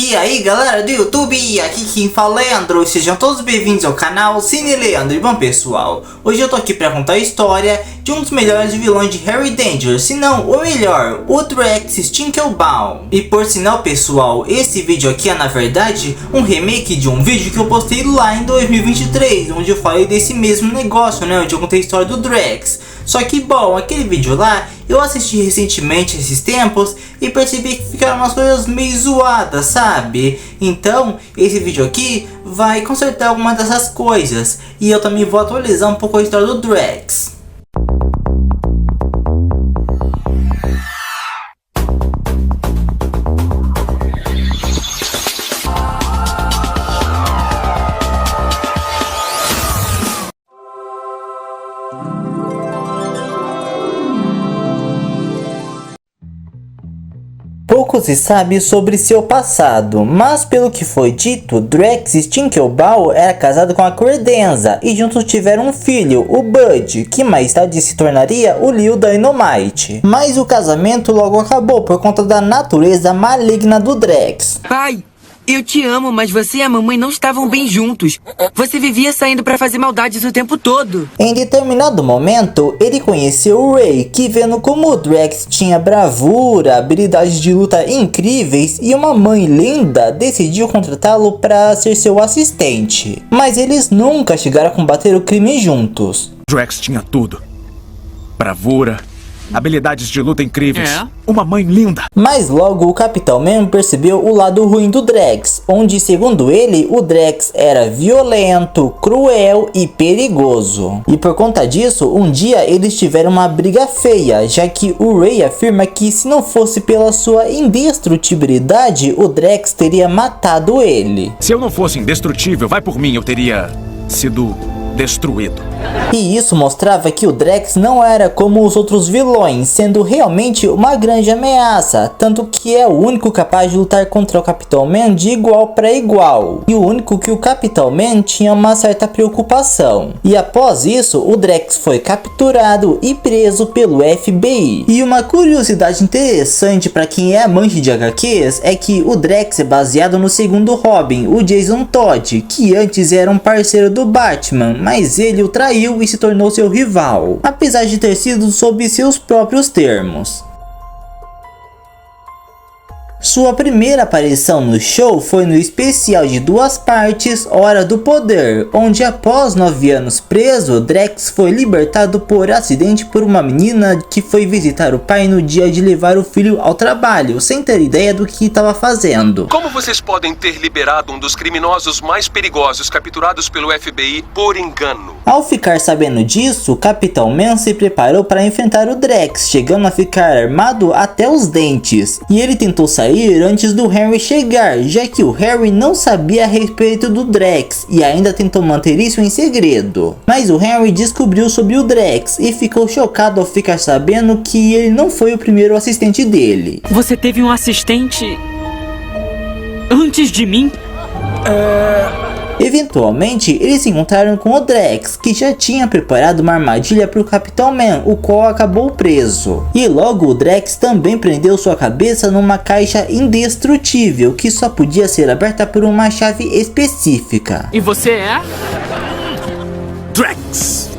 E aí galera do YouTube, aqui quem fala é Leandro, sejam todos bem-vindos ao canal Cine Leandro. E bom pessoal, hoje eu tô aqui pra contar a história de um dos melhores vilões de Harry Danger, se não o melhor, o Drax Stinkelbaum. E por sinal pessoal, esse vídeo aqui é na verdade um remake de um vídeo que eu postei lá em 2023, onde eu falei desse mesmo negócio, né, onde eu contei a história do Drax. Só que bom, aquele vídeo lá eu assisti recentemente esses tempos e percebi que ficaram umas coisas meio zoadas, sabe? Então esse vídeo aqui vai consertar algumas dessas coisas e eu também vou atualizar um pouco a história do Drax. Pouco se sabe sobre seu passado, mas pelo que foi dito, Drax Stinkelbaum era casado com a Credenza e juntos tiveram um filho, o Bud, que mais tarde se tornaria o Lil Dynamite. Mas o casamento logo acabou por conta da natureza maligna do Drax. Pai, eu te amo, mas você e a mamãe não estavam bem juntos. Você vivia saindo pra fazer maldades o tempo todo. Em determinado momento, ele conheceu o Ray, que vendo como o Drax tinha bravura, habilidades de luta incríveis e uma mãe linda, decidiu contratá-lo para ser seu assistente. Mas eles nunca chegaram a combater o crime juntos. Drax tinha tudo. Bravura, habilidades de luta incríveis, uma mãe linda. Mas logo o Capitão Man percebeu o lado ruim do Drax, onde segundo ele, o Drax era violento, cruel e perigoso. E por conta disso, um dia eles tiveram uma briga feia, já que o Ray afirma que se não fosse pela sua indestrutibilidade, o Drax teria matado ele. Se eu não fosse indestrutível, vai por mim, eu teria sido destruído. E isso mostrava que o Drax não era como os outros vilões, sendo realmente uma grande ameaça, tanto que é o único capaz de lutar contra o Capitão Man de igual para igual, e o único que o Capitão Man tinha uma certa preocupação. E após isso, o Drax foi capturado e preso pelo FBI. E uma curiosidade interessante para quem é amante de HQs é que o Drax é baseado no segundo Robin, o Jason Todd, que antes era um parceiro do Batman, mas ele o traiu e se tornou seu rival, apesar de ter sido sob seus próprios termos. Sua primeira aparição no show foi no especial de 2 partes Hora do Poder, onde após 9 anos preso, Drax foi libertado por acidente por uma menina que foi visitar o pai no dia de levar o filho ao trabalho, sem ter ideia do que estava fazendo. Como vocês podem ter liberado um dos criminosos mais perigosos capturados pelo FBI por engano? Ao ficar sabendo disso, Capitão Man se preparou para enfrentar o Drax, chegando a ficar armado até os dentes, e ele tentou sair antes do Harry chegar, já que o Harry não sabia a respeito do Drax e ainda tentou manter isso em segredo. Mas o Harry descobriu sobre o Drax e ficou chocado ao ficar sabendo que ele não foi o primeiro assistente dele. Você teve um assistente antes de mim? Eventualmente, eles se encontraram com o Drax, que já tinha preparado uma armadilha para o Capitão Man, o qual acabou preso. E logo o Drax também prendeu sua cabeça numa caixa indestrutível, que só podia ser aberta por uma chave específica. E você é? Drax!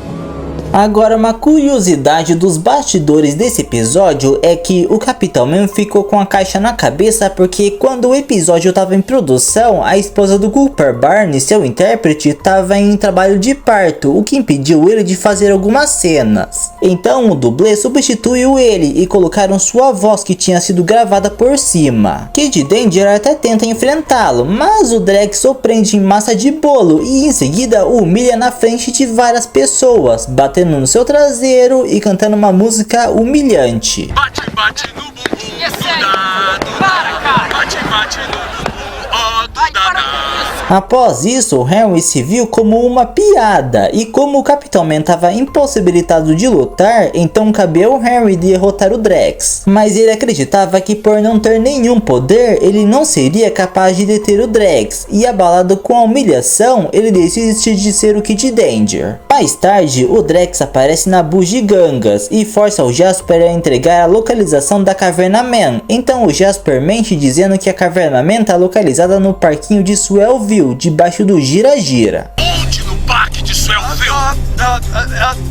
Agora, uma curiosidade dos bastidores desse episódio é que o Capitão Man ficou com a caixa na cabeça porque quando o episódio estava em produção, a esposa do Cooper Barney, seu intérprete, estava em trabalho de parto, o que impediu ele de fazer algumas cenas. Então o dublê substituiu ele e colocaram sua voz que tinha sido gravada por cima. Kid Danger até tenta enfrentá-lo, mas o Drax o prende em massa de bolo e em seguida o humilha na frente de várias pessoas, batendo no seu traseiro e cantando uma música humilhante. Bate, bate no bumbum, cuidado. Para, cara. Bate, bate no bumbum, ó, do danado. Após isso, Harry se viu como uma piada, e como o Capitão Man estava impossibilitado de lutar, então cabia ao Harry derrotar o Drax. Mas ele acreditava que por não ter nenhum poder, ele não seria capaz de deter o Drax, e abalado com a humilhação, ele desiste de ser o Kid Danger. Mais tarde, o Drax aparece na Bugigangas e força o Jasper a entregar a localização da Caverna Man. Então o Jasper mente dizendo que a Caverna Man está localizada no parquinho de Swellville, debaixo do Gira Gira. Onde no parque de Swellville?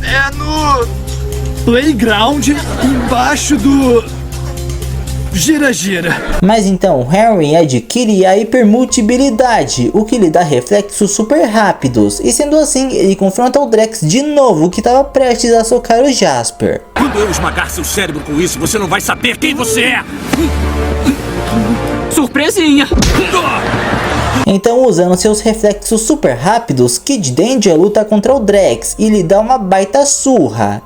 É no playground embaixo do Gira Gira. Mas então Henry adquire a hipermultibilidade, o que lhe dá reflexos super rápidos, e sendo assim ele confronta o Drax de novo, que estava prestes a socar o Jasper. Quando eu esmagar seu cérebro com isso, você não vai saber quem você é! Surpresinha! Então, usando seus reflexos super rápidos, Kid Danger luta contra o Drax e lhe dá uma baita surra.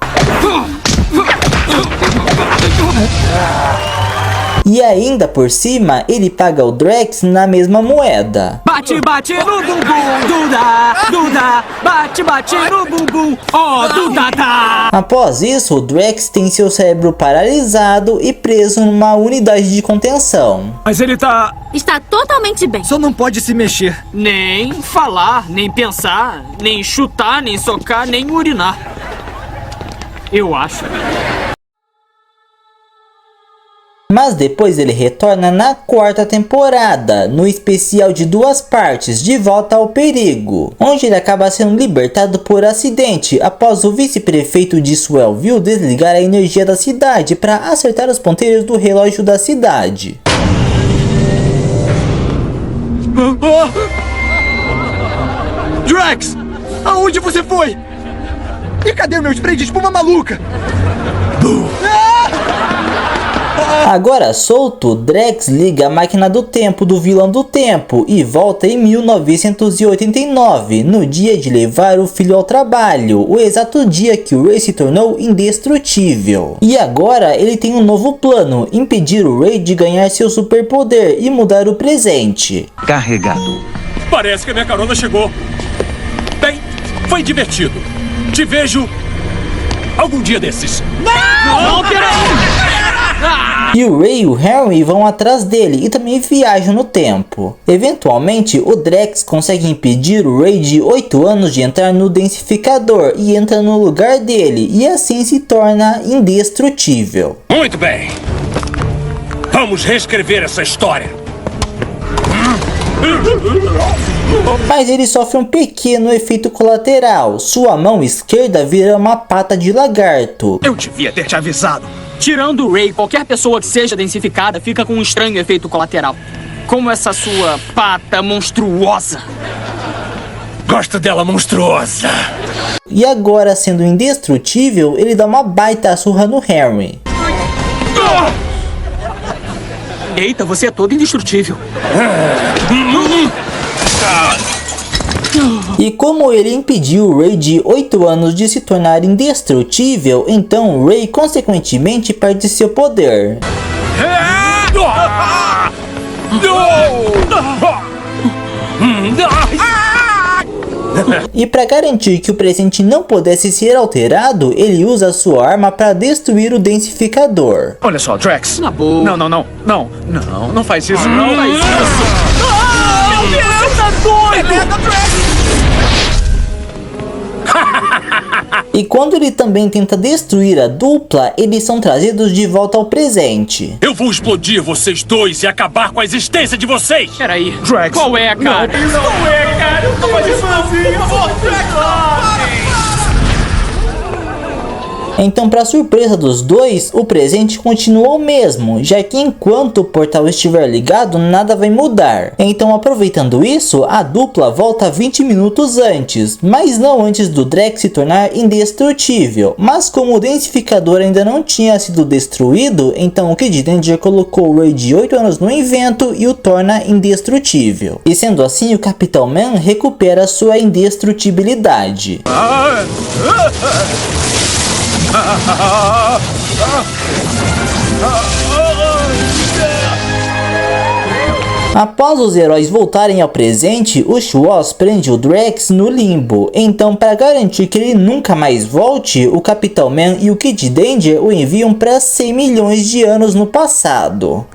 E ainda por cima, ele paga o Drax na mesma moeda. Bate, bate no bumbum, Duda, Duda. Bate, bate no bumbum, ó, Duda, tá. Após isso, o Drax tem seu cérebro paralisado e preso numa unidade de contenção. Mas ele tá... Está totalmente bem. Só não pode se mexer. Nem falar, nem pensar, nem chutar, nem socar, nem urinar. Eu acho. Mas depois ele retorna na quarta temporada, no especial de 2 partes, De Volta ao Perigo, onde ele acaba sendo libertado por acidente após o vice-prefeito de Swellville desligar a energia da cidade para acertar os ponteiros do relógio da cidade. Drax! Aonde você foi? E cadê o meu spray de espuma maluca? Agora solto, Drax liga a máquina do tempo do vilão do tempo e volta em 1989, no dia de levar o filho ao trabalho, o exato dia que o Ray se tornou indestrutível. E agora ele tem um novo plano, impedir o Ray de ganhar seu superpoder e mudar o presente. Carregado. Parece que a minha carona chegou. Bem, foi divertido. Te vejo algum dia desses. Não, peraí! E o Ray e o Henry vão atrás dele e também viajam no tempo. Eventualmente, o Drax consegue impedir o Ray de 8 anos de entrar no densificador e entra no lugar dele, e assim se torna indestrutível. Muito bem. Vamos reescrever essa história. Mas ele sofre um pequeno efeito colateral. Sua mão esquerda vira uma pata de lagarto. Eu devia ter te avisado. Tirando o Ray, qualquer pessoa que seja densificada fica com um estranho efeito colateral. Como essa sua pata monstruosa. Gosto dela monstruosa. E agora, sendo indestrutível, ele dá uma baita surra no Henry. Eita, você é todo indestrutível. E como ele impediu o Ray de 8 anos de se tornar indestrutível, então o Ray consequentemente perde seu poder. E para garantir que o presente não pudesse ser alterado, ele usa sua arma para destruir o densificador. Olha só, Drax. Na boa. Não faz isso, não faz isso. Meu Deus, tá doido! E quando ele também tenta destruir a dupla, eles são trazidos de volta ao presente. Eu vou explodir vocês dois e acabar com a existência de vocês. Peraí, Drax. qual é, cara? Então, para surpresa dos dois, o presente continua o mesmo, já que enquanto o portal estiver ligado, nada vai mudar. Então, aproveitando isso, a dupla volta 20 minutos antes, mas não antes do Drax se tornar indestrutível. Mas como o densificador ainda não tinha sido destruído, então o Kid Danger colocou o Ray de 8 anos no invento e o torna indestrutível. E sendo assim, o Capitão Man recupera sua indestrutibilidade. Após os heróis voltarem ao presente, o Schwartz prende o Drax no limbo. Então, para garantir que ele nunca mais volte, o Capitão Man e o Kid Danger o enviam para 100 milhões de anos no passado.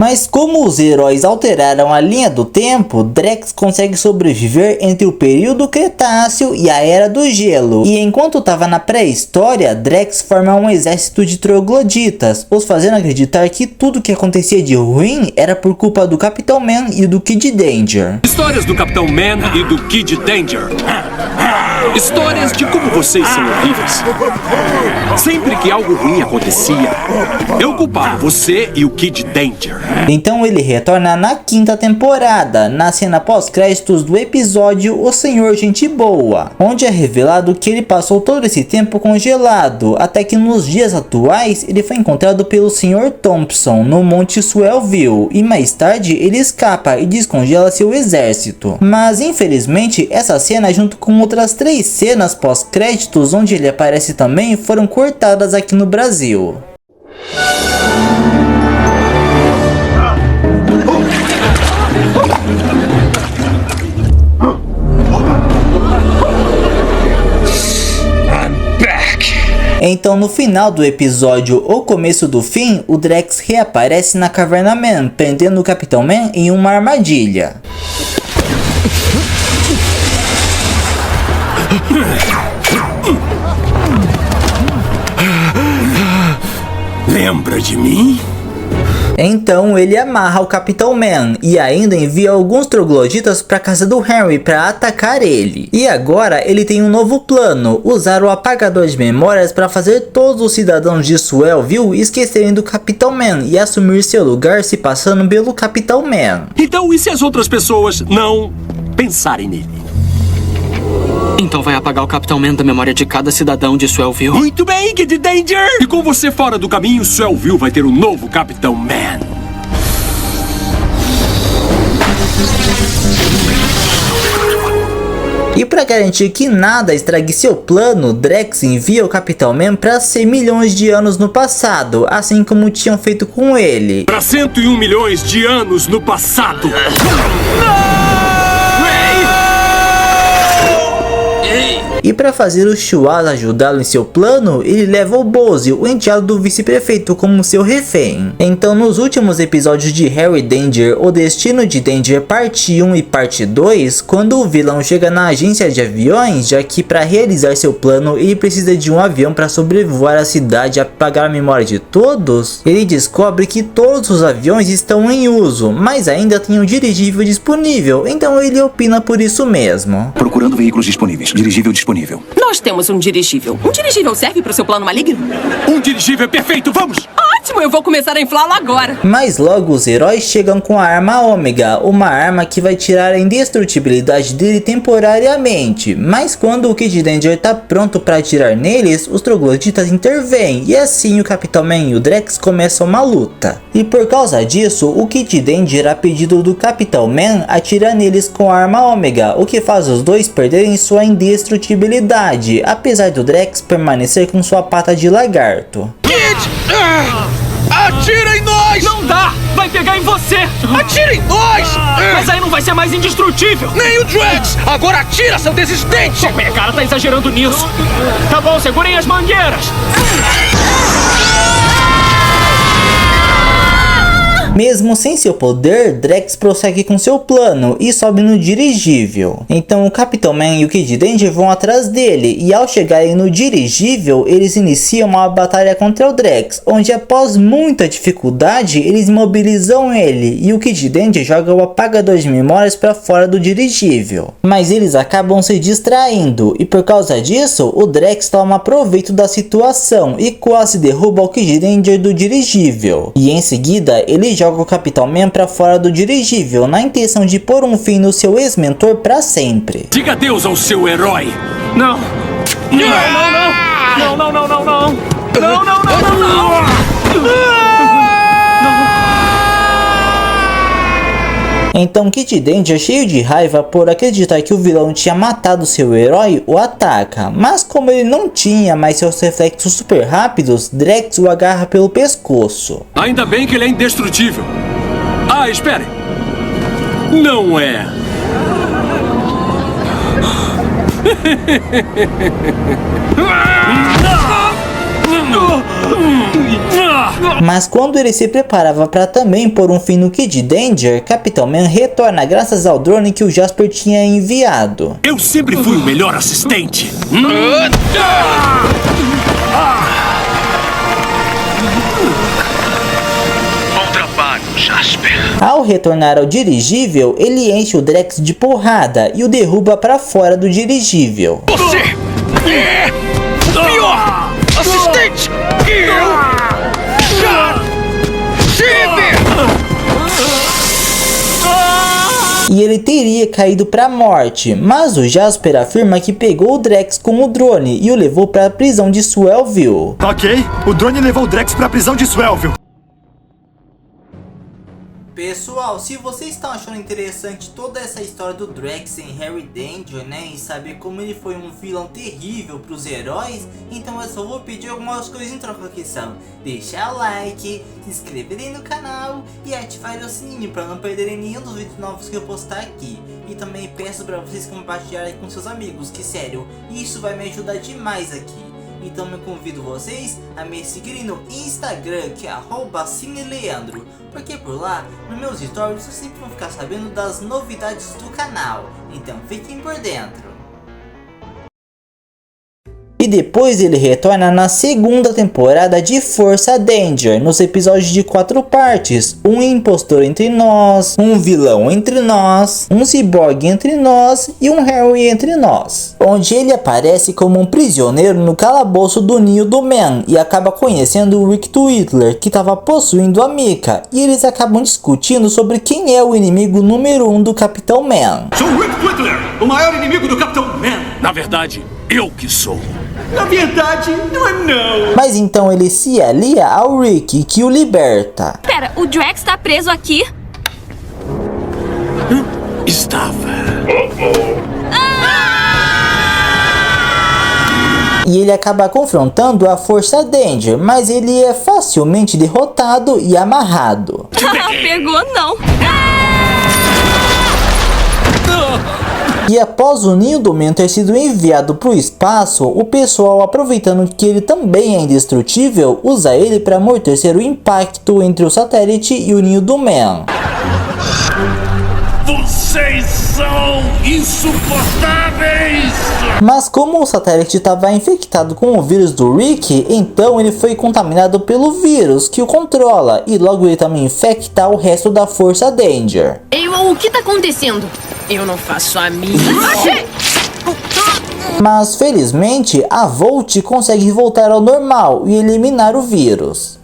Mas como os heróis alteraram a linha do tempo, Drax consegue sobreviver entre o período Cretáceo e a Era do Gelo. E enquanto estava na pré-história, Drax forma um exército de trogloditas, os fazendo acreditar que tudo que acontecia de ruim era por culpa do Capitão Man e do Kid Danger. Histórias do Capitão Man e do Kid Danger. Histórias de como vocês são horríveis. Sempre que algo ruim acontecia, eu culpava você e o Kid Danger. Então ele retorna na 5ª temporada, na cena pós-créditos do episódio O Senhor Gente Boa, onde é revelado que ele passou todo esse tempo congelado, até que nos dias atuais ele foi encontrado pelo Sr. Thompson no Monte Swellville, e mais tarde ele escapa e descongela seu exército. Mas infelizmente essa cena, junto com outras 3 cenas pós-créditos onde ele aparece também, foram cortadas aqui no Brasil. Então no final do episódio O Começo do Fim, o Drax reaparece na Caverna Man, prendendo o Capitão Man em uma armadilha. Lembra de mim? Então ele amarra o Capitão Man e ainda envia alguns trogloditas para casa do Henry para atacar ele. E agora ele tem um novo plano: usar o apagador de memórias para fazer todos os cidadãos de Swellville esquecerem do Capitão Man e assumir seu lugar se passando pelo Capitão Man. Então, e se as outras pessoas não pensarem nele? Então vai apagar o Capitão Man da memória de cada cidadão de Swellville. Muito bem, Kid Danger! E com você fora do caminho, Swellville vai ter um novo Capitão Man. E para garantir que nada estrague seu plano, Drax envia o Capitão Man para 100 milhões de anos no passado, assim como tinham feito com ele. Para 101 milhões de anos no passado. E para fazer o Chuaz ajudá-lo em seu plano, ele leva o Boze, o enteado do vice-prefeito, como seu refém. Então nos últimos episódios de Harry Danger, O Destino de Danger parte 1 e parte 2, quando o vilão chega na agência de aviões, já que para realizar seu plano ele precisa de um avião para sobrevoar a cidade e apagar a memória de todos, ele descobre que todos os aviões estão em uso, mas ainda tem um dirigível disponível, então ele opina por isso mesmo. Procurando veículos disponíveis. Dirigível disponível. Nós temos um dirigível. Um dirigível serve para o seu plano maligno? Um dirigível é perfeito, vamos! Ótimo, eu vou começar a inflá-lo agora. Mas logo os heróis chegam com a arma Ômega, uma arma que vai tirar a indestrutibilidade dele temporariamente. Mas quando o Kid Danger tá pronto para atirar neles, os trogloditas intervêm e assim o Capitão Man e o Drax começam uma luta. E por causa disso, o Kid Danger, a pedido do Capitão Man, atira neles com a arma Ômega, o que faz os dois perderem sua indestrutibilidade, apesar do Drax permanecer com sua pata de lagarto. Atira em nós! Não dá! Vai pegar em você! Atira em nós! Mas aí não vai ser mais indestrutível! Nem o Drax! Agora atira, seu desistente! O cara tá exagerando nisso! Tá bom, segurem as mangueiras! Mesmo sem seu poder, Drax prossegue com seu plano e sobe no dirigível. Então o Capitão Man e o Kid Danger vão atrás dele e ao chegarem no dirigível, eles iniciam uma batalha contra o Drax, onde após muita dificuldade, eles imobilizam ele e o Kid Danger joga o apagador de memórias para fora do dirigível. Mas eles acabam se distraindo e por causa disso, o Drax toma proveito da situação e quase derruba o Kid Danger do dirigível. E em seguida, ele joga o Capitão Man para fora do dirigível, na intenção de pôr um fim no seu ex-mentor para sempre. Diga adeus ao seu herói! Não! Não, não, não! Não, não, não, não, não! Não, não, não, não, não! Então Kid Danger, cheio de raiva por acreditar que o vilão tinha matado seu herói, o ataca. Mas como ele não tinha mais seus reflexos super rápidos, Drax o agarra pelo pescoço. Ainda bem que ele é indestrutível. Ah, espere! Não é! Mas quando ele se preparava para também pôr um fim no Kid Danger, Capitão Man retorna graças ao drone que o Jasper tinha enviado. Eu sempre fui o melhor assistente. Bom trabalho, Jasper. Ao retornar ao dirigível, ele enche o Drex de porrada e o derruba para fora do dirigível. Você é o pior assistente que eu já tive! E ele teria caído para a morte, mas o Jasper afirma que pegou o Drex com o drone e o levou para a prisão de Swellville. Ok, o drone levou o Drex pra prisão de Swellville. Pessoal, se vocês estão achando interessante toda essa história do Drex em Harry Danger, né, e saber como ele foi um vilão terrível para os heróis, então eu só vou pedir algumas coisas em troca, que são deixar o like, se inscreverem no canal e ativar o sininho para não perderem nenhum dos vídeos novos que eu postar aqui. E também peço para vocês compartilharem com seus amigos, que sério, isso vai me ajudar demais aqui. Então eu convido vocês a me seguirem no Instagram, que é @cineleandro, porque por lá, nos meus stories, vocês sempre vão ficar sabendo das novidades do canal, então fiquem por dentro. E depois ele retorna na segunda temporada de Força Danger, nos episódios de 4 partes, um impostor entre nós, um vilão entre nós, um ciborgue entre nós e um Harry entre nós, onde ele aparece como um prisioneiro no calabouço do ninho do Man e acaba conhecendo o Rick Twitler, que estava possuindo a Mika, e eles acabam discutindo sobre quem é o inimigo número 1 do Capitão Man. Sou Rick Twitler, o maior inimigo do Capitão Man. Na verdade, eu que sou. Na verdade, não é não. Mas então ele se alia ao Rick, que o liberta. Pera, o Drex tá preso aqui? Estava. E ele acaba confrontando a Força Danger, mas ele é facilmente derrotado e amarrado. Pegou não. E após o ninho do Man ter sido enviado para o espaço, o pessoal, aproveitando que ele também é indestrutível, usa ele para amortecer o impacto entre o satélite e o ninho do Man. Vocês são insuportáveis! Mas como o satélite estava infectado com o vírus do Rick, então ele foi contaminado pelo vírus que o controla, e logo ele também infecta o resto da Força Danger. Ei, o que tá acontecendo? Eu não faço a mínima. Mas felizmente a Volt consegue voltar ao normal e eliminar o vírus.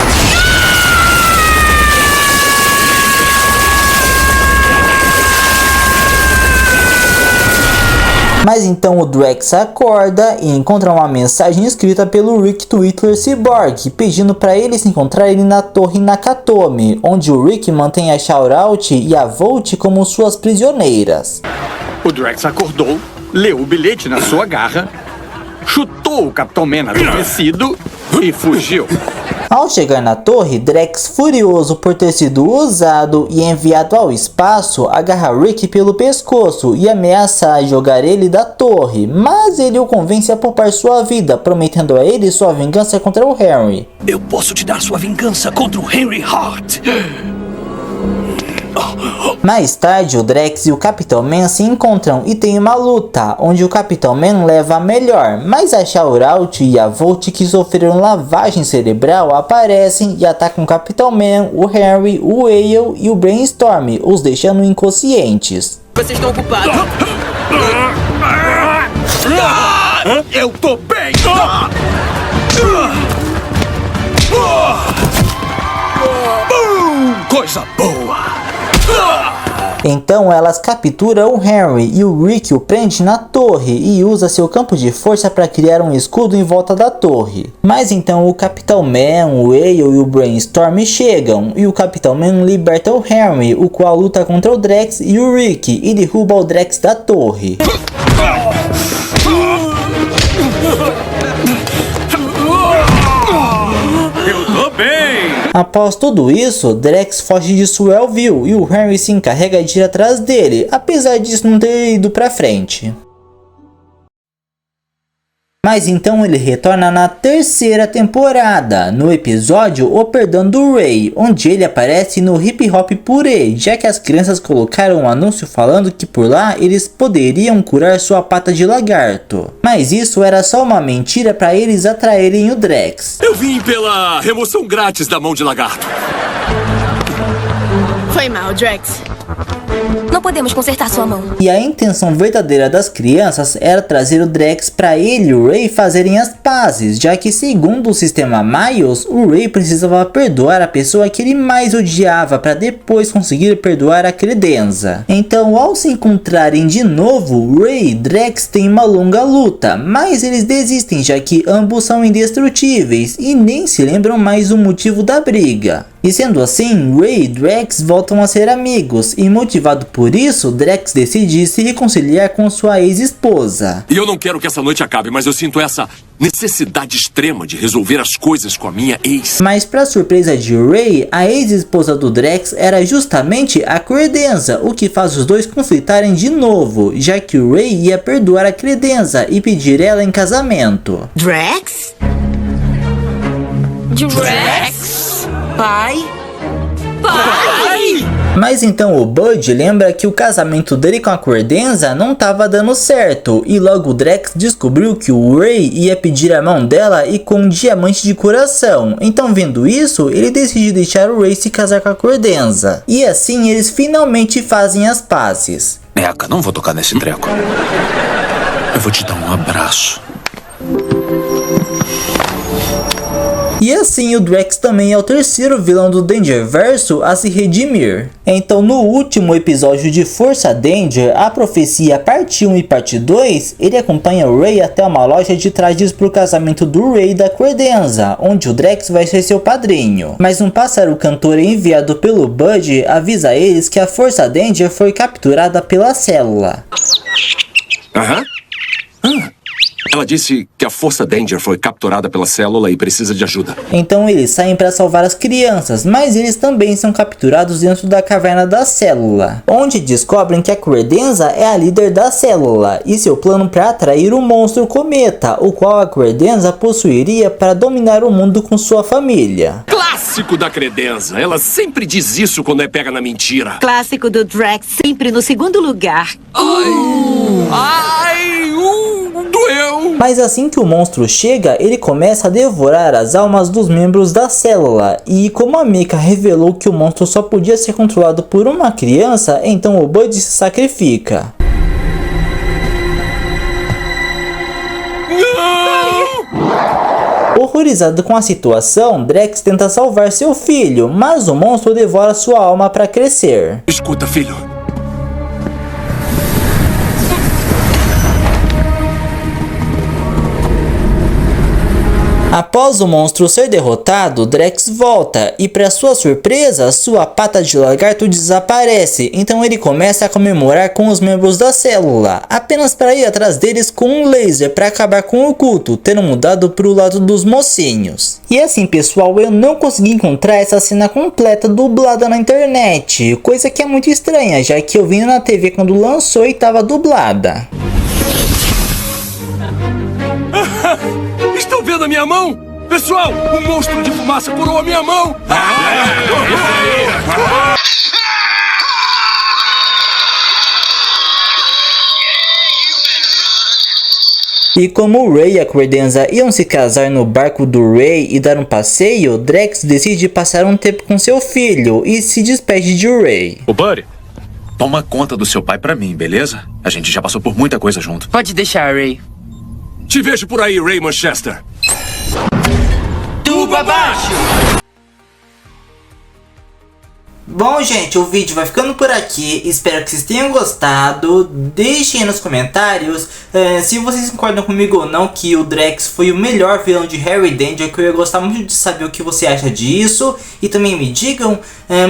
Mas então o Drex acorda e encontra uma mensagem escrita pelo Rick Twitler Cyborg, pedindo para ele se encontrarem na Torre Nakatomi, onde o Rick mantém a Shoutout e a Volt como suas prisioneiras. O Drex acordou, leu o bilhete na sua garra, chutou o Capitão Man adormecido e fugiu. Ao chegar na torre, Drex, furioso por ter sido usado e enviado ao espaço, agarra Rick pelo pescoço e ameaça jogar ele da torre, mas ele o convence a poupar sua vida, prometendo a ele sua vingança contra o Harry. Eu posso te dar sua vingança contra o Henry Hart. Mais tarde, o Drex e o Capitão Man se encontram e tem uma luta, onde o Capitão Man leva a melhor, mas a Shoutout e a Volt, que sofreram lavagem cerebral, aparecem e atacam o Capitão Man, o Harry, o Whale e o Brainstorm, os deixando inconscientes. Vocês estão ocupados. Eu tô bem! Coisa boa! Então elas capturam o Harry e o Rick o prende na torre e usa seu campo de força para criar um escudo em volta da torre. Mas então o Capitão Man, o Whale e o Brainstorm chegam e o Capitão Man liberta o Harry, o qual luta contra o Drex e o Rick e derruba o Drex da torre. Eu tô bem! Após tudo isso, Drex foge de Swellville e o Harry se encarrega de ir atrás dele, apesar disso não ter ido pra frente. Mas então ele retorna na terceira temporada, no episódio O Perdão do Ray, onde ele aparece no Hip Hop Purê, já que as crianças colocaram um anúncio falando que por lá eles poderiam curar sua pata de lagarto. Mas isso era só uma mentira para eles atraírem o Drex. Eu vim pela remoção grátis da mão de lagarto. Foi mal, Drex. Não podemos consertar sua mão. E a intenção verdadeira das crianças era trazer o Drex para ele e o Ray fazerem as pazes, já que segundo o sistema Miles, o Ray precisava perdoar a pessoa que ele mais odiava para depois conseguir perdoar a Credenza. Então, ao se encontrarem de novo, Ray e Drex têm uma longa luta, mas eles desistem, já que ambos são indestrutíveis e nem se lembram mais o motivo da briga. E sendo assim, Ray e Drex voltam a ser amigos, e motivado por isso, Drex decide se reconciliar com sua ex-esposa. E eu não quero que essa noite acabe, mas eu sinto essa necessidade extrema de resolver as coisas com a minha ex. Mas para surpresa de Ray, a ex-esposa do Drex era justamente a Credenza, o que faz os dois conflitarem de novo, já que o Ray ia perdoar a Credenza e pedir ela em casamento. Drex? Drex? Pai? Mas então o Bud lembra que o casamento dele com a Credenza não estava dando certo, e logo o Drex descobriu que o Ray ia pedir a mão dela e com um diamante de coração. Então, vendo isso, ele decide deixar o Ray se casar com a Credenza. E assim eles finalmente fazem as pazes. Meca, não vou tocar nesse treco. Eu vou te dar um abraço. E assim o Drex também é o terceiro vilão do Dangerverso a se redimir. Então no último episódio de Força Danger, a profecia parte 1 e parte 2, ele acompanha o Ray até uma loja de trajes para o casamento do Ray e da Credenza, onde o Drex vai ser seu padrinho. Mas um pássaro cantor enviado pelo Bud avisa eles que a Força Danger foi capturada pela célula. Ela disse que a Força Danger foi capturada pela célula e precisa de ajuda. Então eles saem para salvar as crianças, mas eles também são capturados dentro da caverna da célula, onde descobrem que a Credenza é a líder da célula e seu plano para atrair o monstro cometa, o qual a Credenza possuiria para dominar o mundo com sua família. Clássico da Credenza. Ela sempre diz isso quando é pega na mentira. Clássico do Drex, sempre no segundo lugar. Doeu! Mas assim que o monstro chega, ele começa a devorar as almas dos membros da célula. E como a Mecha revelou que o monstro só podia ser controlado por uma criança, então o Bud se sacrifica. Horrorizado com a situação, Drex tenta salvar seu filho, mas o monstro devora sua alma para crescer. Escuta, filho. Após o monstro ser derrotado, Drex volta e, para sua surpresa, sua pata de lagarto desaparece. Então ele começa a comemorar com os membros da célula, apenas para ir atrás deles com um laser para acabar com o culto, tendo mudado para o lado dos mocinhos. E assim, pessoal, eu não consegui encontrar essa cena completa dublada na internet, coisa que é muito estranha, já que eu vi na TV quando lançou e estava dublada. Estão vendo a minha mão? Pessoal, um monstro de fumaça curou a minha mão! E como o Ray e a Credenza iam se casar no barco do Ray e dar um passeio, Drex decide passar um tempo com seu filho e se despede de Ray. Ô, Buddy, toma conta do seu pai pra mim, beleza? A gente já passou por muita coisa junto. Pode deixar, Ray. Te vejo por aí, Ray Manchester. Tubo abaixo! Bom, gente, o vídeo vai ficando por aqui. Espero que vocês tenham gostado. Deixem aí nos comentários se vocês concordam comigo ou não que o Drex foi o melhor vilão de Harry Danger, que eu ia gostar muito de saber o que você acha disso. E também me digam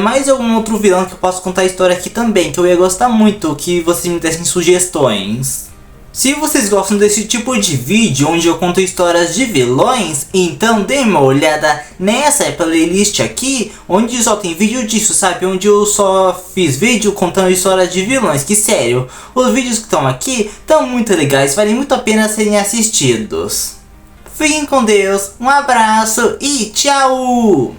mais algum outro vilão que eu possa contar a história aqui também, que eu ia gostar muito que vocês me dessem sugestões. Se vocês gostam desse tipo de vídeo onde eu conto histórias de vilões, então dê uma olhada nessa playlist aqui, onde só tem vídeo disso, sabe? Onde eu só fiz vídeo contando histórias de vilões, que sério, os vídeos que estão aqui estão muito legais, valem muito a pena serem assistidos. Fiquem com Deus, um abraço e tchau!